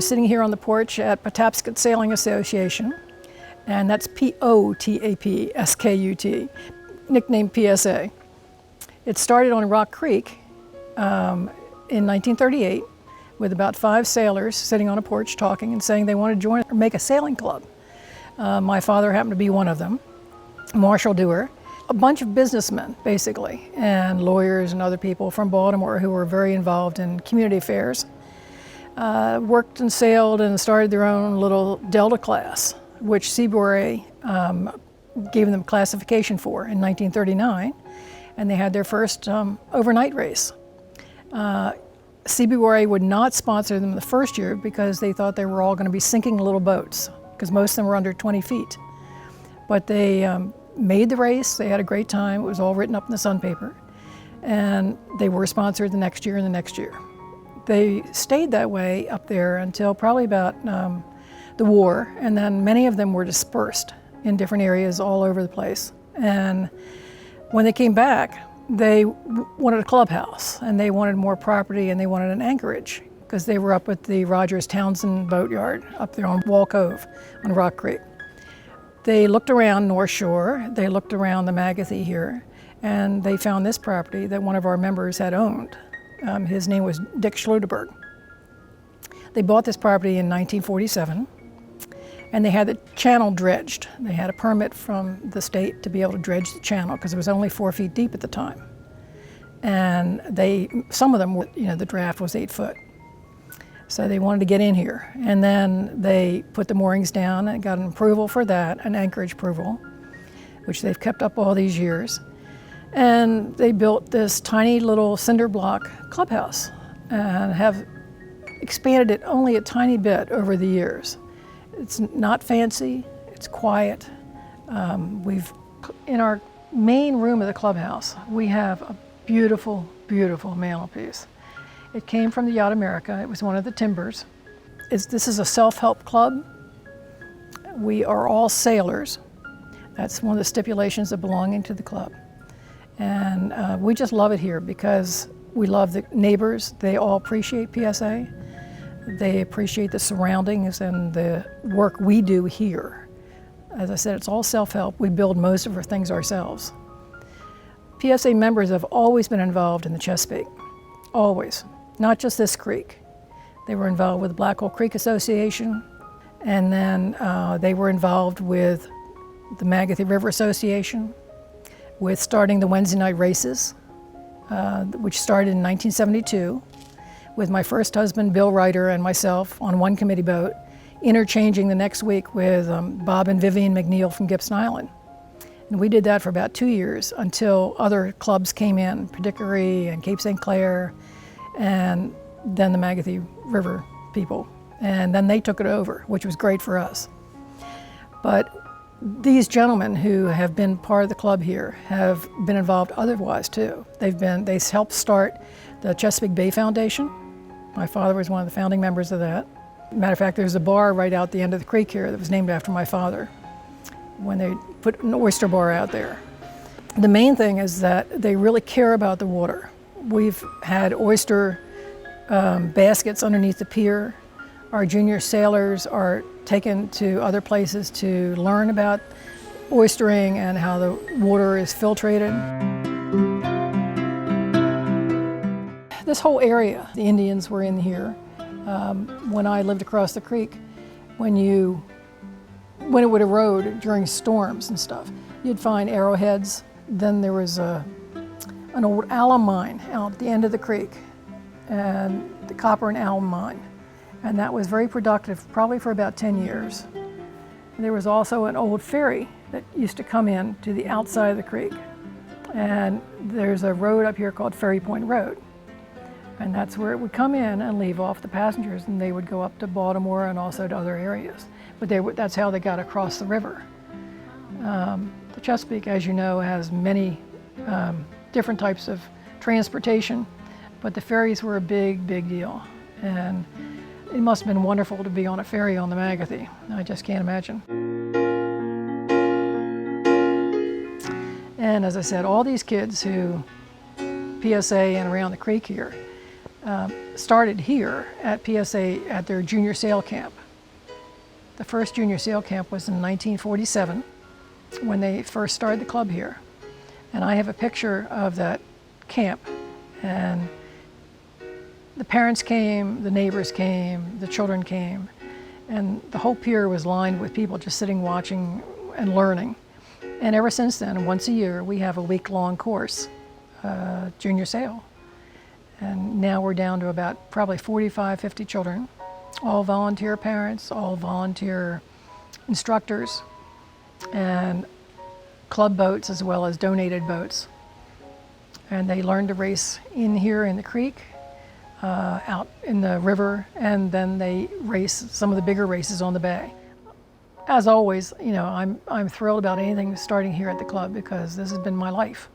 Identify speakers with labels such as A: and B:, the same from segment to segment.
A: We're sitting here on the porch at Potapskut Sailing Association, and that's Potapskut, nicknamed PSA. It started on Rock Creek in 1938 with about 5 sailors sitting on a porch talking and saying they wanted to join or make a sailing club. My father happened to be one of them, Leah Duer. A bunch of businessmen, basically, and lawyers and other people from Baltimore who were very involved in community affairs. Worked and sailed and started their own little Delta class, which Seabury gave them classification for in 1939, and they had their first overnight race. Seabury would not sponsor them the first year because they thought they were all going to be sinking little boats, because most of them were under 20 feet. But they made the race, they had a great time, it was all written up in the Sun paper, and they were sponsored the next year and the next year. They stayed that way up there until probably about the war, and then many of them were dispersed in different areas all over the place. And when they came back, they wanted a clubhouse, and they wanted more property, and they wanted an anchorage, because they were up at the Rogers Townsend boatyard up there on Wall Cove on Rock Creek. They looked around North Shore, they looked around the Magothy here, and they found this property that one of our members had owned. His name was Dick Schluterberg. They bought this property in 1947, and they had the channel dredged. They had a permit from the state to be able to dredge the channel because it was only 4 feet deep at the time. And some of them were, the draft was 8 foot. So they wanted to get in here. And then they put the moorings down and got an approval for that, an anchorage approval, which they've kept up all these years. And they built this tiny little cinder block clubhouse and have expanded it only a tiny bit over the years. It's not fancy, it's quiet. In our main room of the clubhouse, we have a beautiful, beautiful mantelpiece. It came from the Yacht America. It was one of the timbers. This is a self-help club. We are all sailors. That's one of the stipulations of belonging to the club. And we just love it here because we love the neighbors. They all appreciate PSA. They appreciate the surroundings and the work we do here. As I said, it's all self-help. We build most of our things ourselves. PSA members have always been involved in the Chesapeake, always. Not just this creek. They were involved with the Black Hole Creek Association, and then they were involved with the Magothy River Association, with starting the Wednesday night races, which started in 1972, with my first husband, Bill Ryder, and myself on one committee boat, interchanging the next week with Bob and Vivian McNeil from Gibson Island. And we did that for about 2 years until other clubs came in, Predicary and Cape St. Clair, and then the Magothy River people. And then they took it over, which was great for us. But these gentlemen who have been part of the club here have been involved otherwise too. They helped start the Chesapeake Bay Foundation. My father was one of the founding members of that. Matter of fact, there's a bar right out the end of the creek here that was named after my father when they put an oyster bar out there. The main thing is that they really care about the water. We've had oyster baskets underneath the pier. Our junior sailors are taken to other places to learn about oystering and how the water is filtrated. This whole area, the Indians were in here. When I lived across the creek, when it would erode during storms and stuff, you'd find arrowheads. Then there was an old alum mine out at the end of the creek, and the copper and alum mine. And that was very productive, probably for about 10 years. And there was also an old ferry that used to come in to the outside of the creek. And there's a road up here called Ferry Point Road. And that's where it would come in and leave off the passengers, and they would go up to Baltimore and also to other areas. But that's how they got across the river. The Chesapeake, as you know, has many different types of transportation, but the ferries were a big, big deal. And it must have been wonderful to be on a ferry on the Magothy. I just can't imagine. And as I said, all these kids who PSA and around the creek here, started here at PSA at their junior sail camp. The first junior sail camp was in 1947 when they first started the club here. And I have a picture of that camp, and the parents came, the neighbors came, the children came, and the whole pier was lined with people just sitting watching and learning. And ever since then, once a year, we have a week-long course, junior sail. And now we're down to about probably 45, 50 children, all volunteer parents, all volunteer instructors, and club boats as well as donated boats. And they learn to race in here in the creek, out in the river, and then they race some of the bigger races on the bay. As always, you know, I'm thrilled about anything starting here at the club because this has been my life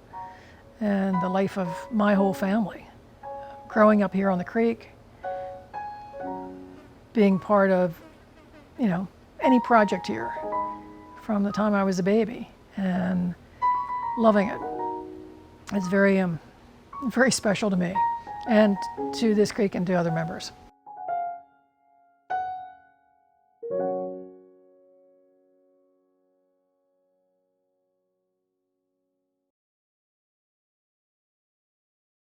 A: and the life of my whole family. Growing up here on the creek, being part of, you know, any project here from the time I was a baby and loving it. It's very, very special to me and to this creek and to other members.